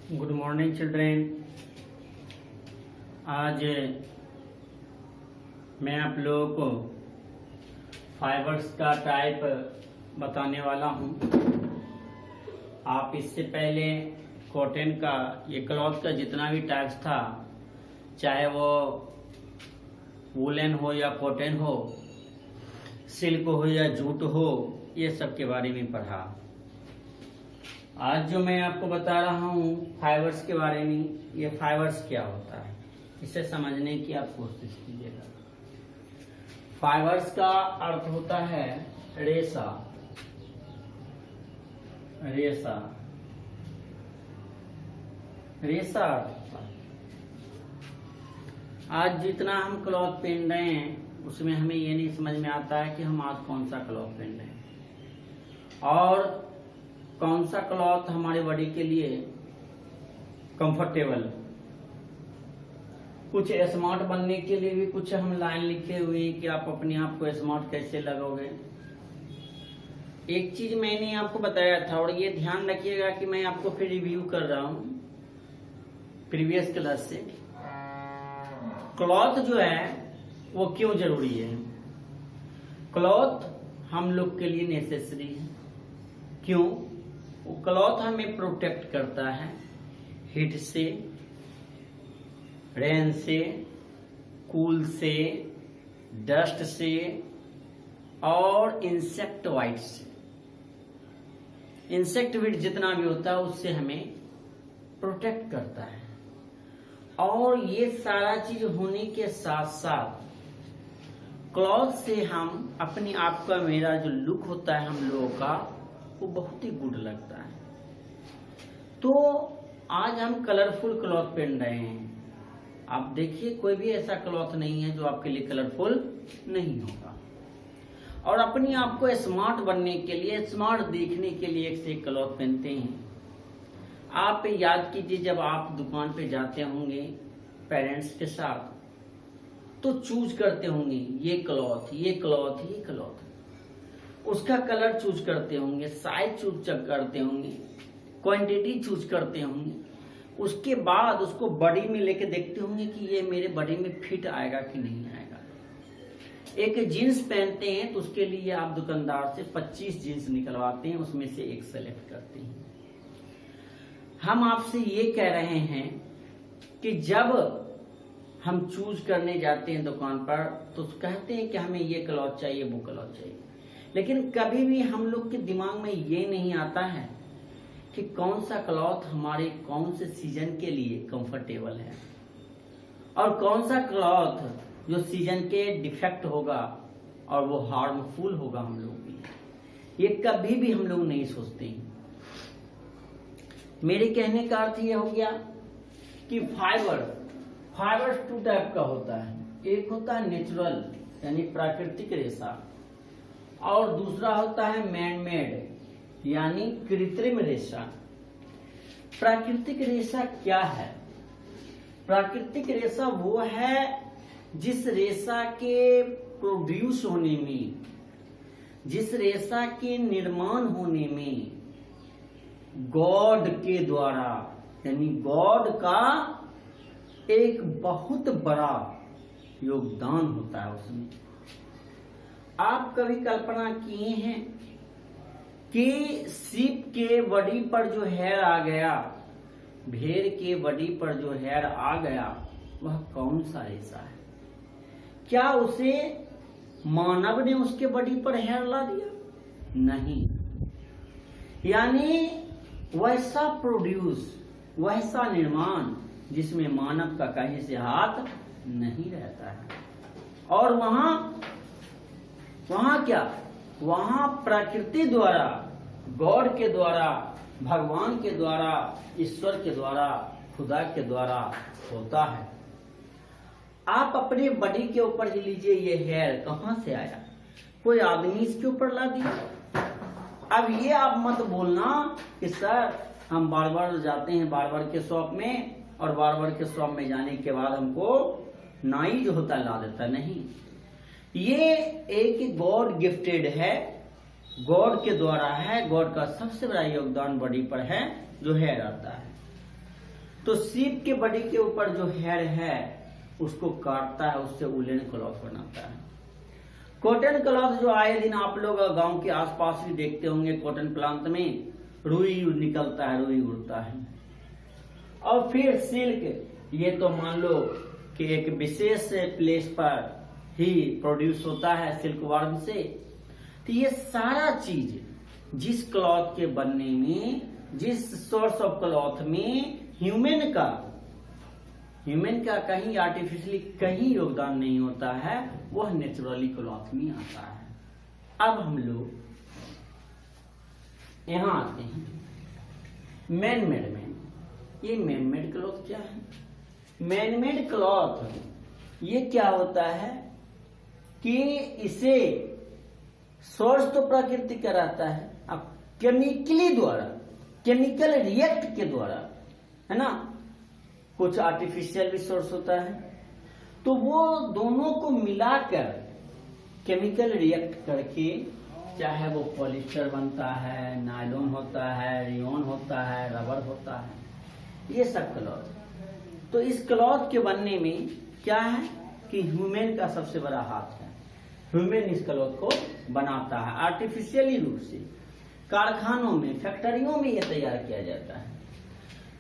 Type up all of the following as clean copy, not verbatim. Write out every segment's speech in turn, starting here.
Good morning children. आज मैं आप लोगों को फाइबर्स का टाइप बताने वाला हूं। आप इससे पहले कॉटन का ये क्लॉथ का जितना भी टाइप्स था, चाहे वो वुलन हो या कॉटन हो, सिल्क हो या जूट हो, ये सब के बारे में पढ़ा। आज जो मैं आपको बता रहा हूँ फाइबर्स के बारे में, ये फाइबर्स क्या होता है इसे समझने की आप कोशिश कीजिएगा। फाइबर्स का अर्थ होता है रेशा। रेशा रेशा आज जितना हम क्लॉथ पहन रहे हैं उसमें हमें ये नहीं समझ में आता है कि हम आज कौन सा क्लॉथ पहन रहे हैं और कौन सा क्लॉथ हमारे बॉडी के लिए कंफर्टेबल। कुछ स्मार्ट बनने के लिए भी कुछ हम लाइन लिखे हुए हैं कि आप अपने आप को स्मार्ट कैसे लगोगे। एक चीज मैंने आपको बताया था और ये ध्यान रखिएगा कि मैं आपको फिर रिव्यू कर रहा हूं प्रीवियस क्लास से। क्लॉथ जो है वो क्यों जरूरी है। क्लॉथ हम लोग के लिए नेसेसरी है। क्यों? वो क्लॉथ हमें प्रोटेक्ट करता है हीट से, रेन से, कूल से, डस्ट से और इंसेक्ट वाइट से। इंसेक्ट वाइट जितना भी होता है उससे हमें प्रोटेक्ट करता है। और ये सारा चीज होने के साथ साथ क्लॉथ से हम अपने आप का, मेरा जो लुक होता है हम लोगों का, वो बहुत ही गुड लगता है। तो आज हम कलरफुल क्लॉथ पहन रहे हैं। आप देखिए कोई भी ऐसा क्लॉथ नहीं है जो आपके लिए कलरफुल नहीं होगा। और अपने आप को स्मार्ट बनने के लिए, स्मार्ट दिखने के लिए एक से एक क्लॉथ पहनते हैं। आप याद कीजिए जब आप दुकान पे जाते होंगे पेरेंट्स के साथ तो चूज करते होंगे ये क्लॉथ, ये क्लॉथ, ये क्लॉथ। उसका कलर चूज करते होंगे, साइज चूज करते होंगे, क्वांटिटी चूज करते होंगे। उसके बाद उसको बॉडी में लेके देखते होंगे कि ये मेरे बॉडी में फिट आएगा कि नहीं आएगा। एक जीन्स पहनते हैं तो उसके लिए आप दुकानदार से 25 जीन्स निकलवाते हैं, उसमें से एक सेलेक्ट करते हैं। हम आपसे ये कह रहे हैं कि जब हम चूज करने जाते हैं दुकान पर तो कहते हैं कि हमें ये क्लॉथ चाहिए, वो क्लॉथ चाहिए, लेकिन कभी भी हम लोग के दिमाग में ये नहीं आता है कि कौन सा क्लॉथ हमारे कौन से सीजन के लिए कंफर्टेबल है और कौन सा क्लॉथ जो सीजन के डिफेक्ट होगा और वो हार्मफुल होगा हम लोगों के लिए। ये कभी भी हम लोग नहीं सोचते। मेरे कहने का अर्थ ये हो गया कि फाइबर 2 टाइप का होता है। एक होता है नेचुरल यानी प्राकृतिक रेशा और दूसरा होता है मैन मेड यानी कृत्रिम रेशा। प्राकृतिक रेशा क्या है? प्राकृतिक रेशा वो है जिस रेशा के प्रोड्यूस होने में, जिस रेशा के निर्माण होने में गॉड के द्वारा, यानी गॉड का एक बहुत बड़ा योगदान होता है उसमें। आप कभी कल्पना किए हैं कि सीप के बॉडी पर जो हेयर आ गया, भेड़ के बॉडी पर जो हेयर आ गया, वह कौन सा रेशा है? क्या उसे मानव ने उसके बॉडी पर हेयर ला दिया? नहीं। यानी वैसा प्रोड्यूस, वैसा निर्माण जिसमें मानव का कहीं से हाथ नहीं रहता है। और वहां क्या? वहां प्रकृति द्वारा, गॉड के द्वारा, भगवान के द्वारा, ईश्वर के द्वारा, खुदा के द्वारा होता है। आप अपने बॉडी के ऊपर ही लीजिए, ये हेयर कहां से आया? कोई आदमी इसके ऊपर ला दिया? अब ये आप मत बोलना कि सर हम बार्बर जाते हैं बार्बर के शॉप में और बार्बर के शॉप में जाने के बाद हमको नाई जो होता ला देता। नहीं, ये एक गॉड गिफ्टेड है, गॉड के द्वारा है। गॉड का सबसे बड़ा योगदान बॉडी पर है जो हेयर आता है। तो सीप के बॉडी के ऊपर जो हेयर है उसको काटता है, उससे वुलन क्लॉथ बनाता है। कॉटन क्लॉथ जो आए दिन आप लोग गांव के आसपास भी देखते होंगे, कॉटन प्लांट में रुई निकलता है, रुई उड़ता है। और फिर सिल्क, ये तो मान लो कि एक विशेष प्लेस पर ही प्रोड्यूस होता है सिल्क वर्म से। तो ये सारा चीज जिस क्लॉथ के बनने में, जिस सोर्स ऑफ क्लॉथ में ह्यूमन का कहीं आर्टिफिशियली कहीं योगदान नहीं होता है, वह नेचुरली क्लॉथ में आता है। अब हम लोग यहां आते हैं मैन मेड में। ये मैन मेड क्लॉथ क्या है? मैन मेड क्लॉथ ये क्या होता है कि इसे सोर्स तो प्रकृति का रहता है, अब केमिकली द्वारा, केमिकल रिएक्ट के द्वारा, है ना, कुछ आर्टिफिशियल भी सोर्स होता है, तो वो दोनों को मिलाकर केमिकल रिएक्ट करके, चाहे वो पॉलिस्टर बनता है, नायलॉन होता है, रेयॉन होता है, रबर होता है, ये सब क्लॉथ। तो इस क्लॉथ के बनने में क्या है कि ह्यूमन का सबसे बड़ा हाथ है। ह्यूमन इस क्लॉथ को बनाता है आर्टिफिशियली रूप से। कारखानों में, फैक्ट्रियों में ये तैयार किया जाता है।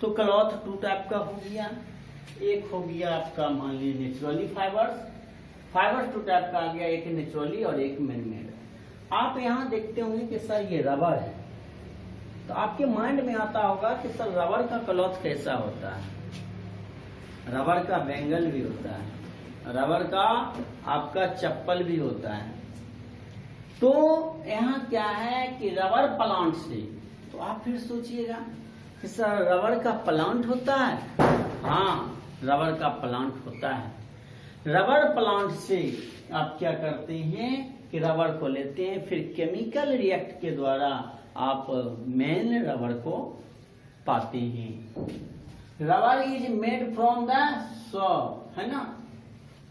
तो क्लॉथ 2 टाइप का हो गया। एक हो गया आपका मान लीजिए नेचुरली फाइबर्स 2 टाइप का आ गया, एक नेचुरली और एक मैन मेड। आप यहाँ देखते होंगे कि सर ये रबर है, तो आपके माइंड में आता होगा कि सर रबर का क्लॉथ कैसा होता है। रबर का बैंगल भी होता है, रबर का आपका चप्पल भी होता है। तो यहाँ क्या है कि रबर प्लांट से, तो आप फिर सोचिएगा कि सर रबर का प्लांट होता है। हाँ, रबर का प्लांट होता है। रबर प्लांट से आप क्या करते हैं कि रबर को लेते हैं, फिर केमिकल रिएक्ट के द्वारा आप मेन रबर को पाते हैं। Rubber is made from the saw, है ना,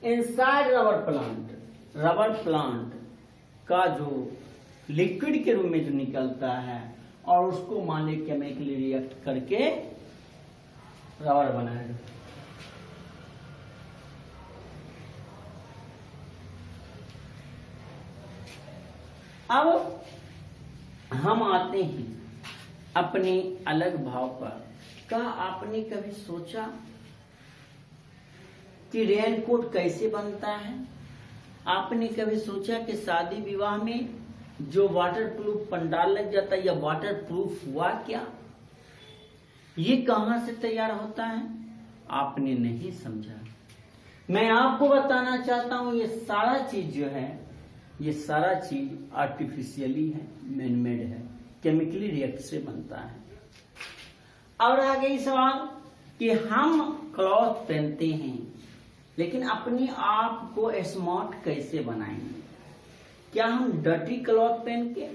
इनसाइड रबर प्लांट का जो लिक्विड के रूप में जो निकलता है, और उसको मान लीजिए केमिकली रिएक्ट करके रबर बनाएगा। अब हम आते हैं अपने अलग भाव पर। क्या आपने कभी सोचा कि रेनकोट कैसे बनता है? आपने कभी सोचा कि शादी विवाह में जो वाटरप्रूफ पंडाल लग जाता है, या वाटरप्रूफ हुआ क्या, ये कहां से तैयार होता है? आपने नहीं समझा। मैं आपको बताना चाहता हूं, ये सारा चीज जो है, ये सारा चीज आर्टिफिशियली है, मैन मेड है, केमिकली रिएक्ट से बनता है। और आ गई सवाल कि हम क्लॉथ पहनते हैं, लेकिन अपने आप को स्मार्ट कैसे बनाएंगे? क्या हम डर्टी क्लॉथ पहन के,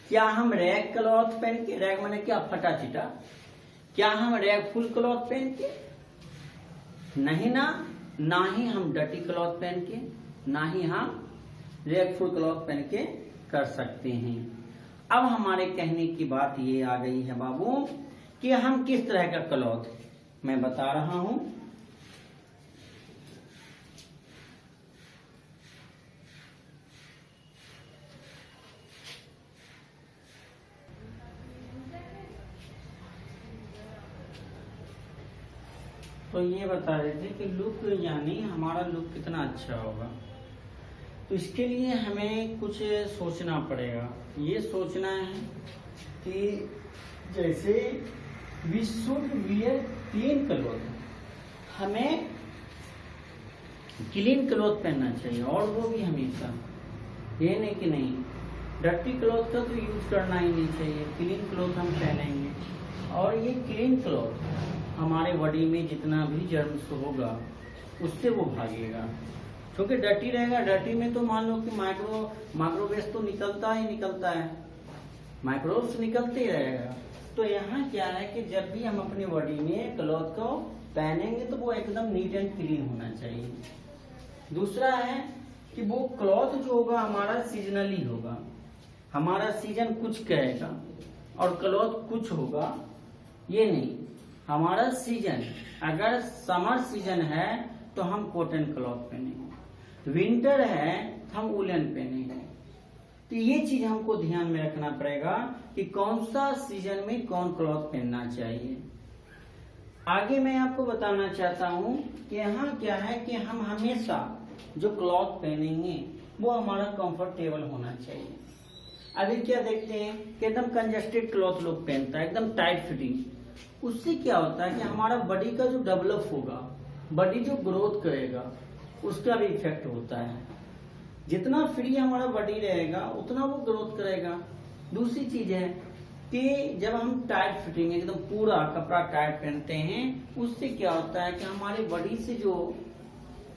क्या हम रैग क्लॉथ पहन के, रैग माने क्या, फटा चिटा, क्या हम रैग फुल क्लॉथ पहन के? नहीं ना ही हम डर्टी क्लॉथ पहन के, ना ही हम रैग फुल क्लॉथ पहन के कर सकते हैं। अब हमारे कहने की बात ये आ गई है बाबू कि हम किस तरह का क्लॉथ, मैं बता रहा हूं। तो ये बता रहे थे कि लुक, यानी हमारा लुक कितना अच्छा होगा। तो इसके लिए हमें कुछ सोचना पड़ेगा। ये सोचना है कि जैसे we should wear clean cloth, हमें क्लीन क्लॉथ पहनना चाहिए, और वो भी हमेशा, ये नहीं कि नहीं डर्टी क्लॉथ का तो यूज करना ही नहीं चाहिए, क्लीन क्लॉथ हम पहनेंगे। और ये क्लीन क्लॉथ हमारे बॉडी में जितना भी जर्म्स होगा उससे वो भागेगा, क्योंकि डर्टी रहेगा। डर्टी में तो मान लो कि माइक्रोवेव तो निकलता ही निकलता है, माइक्रोब्स निकलते ही रहेगा। तो यहाँ क्या है कि जब भी हम अपनी बॉडी में क्लॉथ को पहनेंगे तो वो एकदम नीट एंड क्लीन होना चाहिए। दूसरा है कि वो क्लॉथ जो होगा हमारा सीजनली होगा, हमारा सीजन कुछ कहेगा और क्लॉथ कुछ होगा, ये नहीं। हमारा सीजन अगर समर सीजन है तो हम कॉटन क्लॉथ पहनेंगे, विंटर है तो हम वुलन पहनेंगे। तो ये चीज हमको ध्यान में रखना पड़ेगा कि कौन सा सीजन में कौन क्लॉथ पहनना चाहिए। आगे मैं आपको बताना चाहता हूँ कि यहाँ क्या है कि हम हमेशा जो क्लॉथ पहनेंगे वो हमारा कंफर्टेबल होना चाहिए। अभी क्या देखते हैं कि एकदम कंजेस्टेड क्लॉथ लोग पहनता है, एकदम टाइट फिटिंग। उससे क्या होता है कि हमारा बॉडी का जो डेवलप होगा, बॉडी जो ग्रोथ करेगा, उसका भी इफेक्ट होता है। जितना फ्री हमारा बॉडी रहेगा उतना वो ग्रोथ करेगा। दूसरी चीज है कि जब हम टाइट फिटिंग एकदम पूरा कपड़ा टाइट पहनते हैं, उससे क्या होता है कि हमारी बॉडी से जो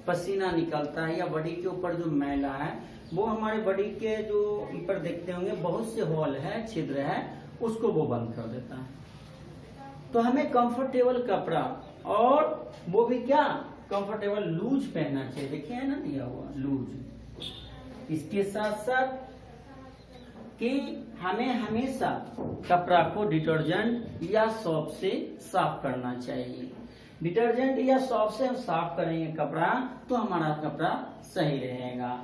पसीना निकलता है या बॉडी के ऊपर जो मैला है वो हमारे बॉडी के जो ऊपर देखते होंगे बहुत से होल है, छिद्र है, उसको वो बंद कर देता है। तो हमें कंफर्टेबल कपड़ा और वो भी क्या कंफर्टेबल लूज पहनना चाहिए। देखिए है ना दिया हुआ लूज। इसके साथ साथ कि हमें हमेशा कपड़ा को डिटर्जेंट या सॉप से साफ करना चाहिए। डिटर्जेंट या सॉप से हम साफ करेंगे कपड़ा तो हमारा कपड़ा सही रहेगा।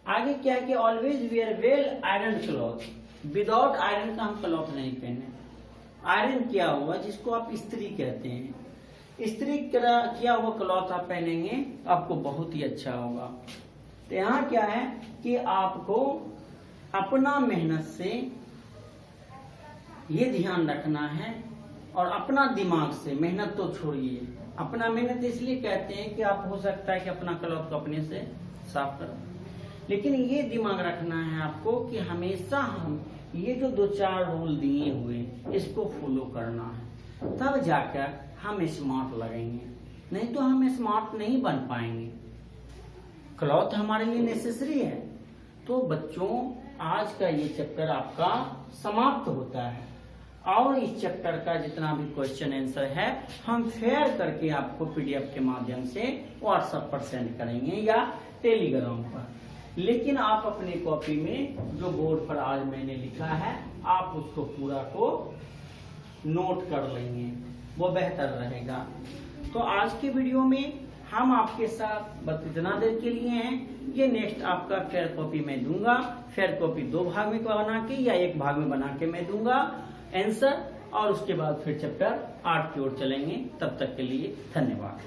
आगे क्या है कि always wear well iron cloth. Without iron का हम क्लॉथ नहीं पहने। आयरन किया हुआ जिसको आप इस्त्री कहते हैं, इस्त्री किया हुआ क्लॉथ आप पहनेंगे आपको बहुत ही अच्छा होगा। तो यहाँ क्या है कि आपको अपना मेहनत से ये ध्यान रखना है और अपना दिमाग से, मेहनत तो छोड़िए, अपना मेहनत इसलिए कहते हैं कि आप हो सकता है कि अपना क्लॉथ को अपने से साफ करो, लेकिन ये दिमाग रखना है आपको कि हमेशा हम ये जो 2-4 रूल दिए हुए इसको फॉलो करना है, तब जाकर हम स्मार्ट लगेंगे, नहीं तो हम स्मार्ट नहीं बन पाएंगे। क्लॉथ हमारे लिए नेसेसरी है। तो बच्चों आज का ये चैप्टर आपका समाप्त होता है और इस चैप्टर का जितना भी क्वेश्चन आंसर है हम शेयर करके आपको पीडीएफ के माध्यम से व्हाट्सएप पर सेंड करेंगे या टेलीग्राम पर। लेकिन आप अपनी कॉपी में जो बोर्ड पर आज मैंने लिखा है आप उसको पूरा को नोट कर लेंगे, वो बेहतर रहेगा। तो आज के वीडियो में हम आपके साथ बस इतना देर के लिए हैं। ये नेक्स्ट आपका फेयर कॉपी मैं दूंगा। फेयर कॉपी 2 भाग में बना के या 1 भाग में बना के मैं दूंगा आंसर, और उसके बाद फिर चैप्टर 8 की ओर चलेंगे। तब तक के लिए धन्यवाद।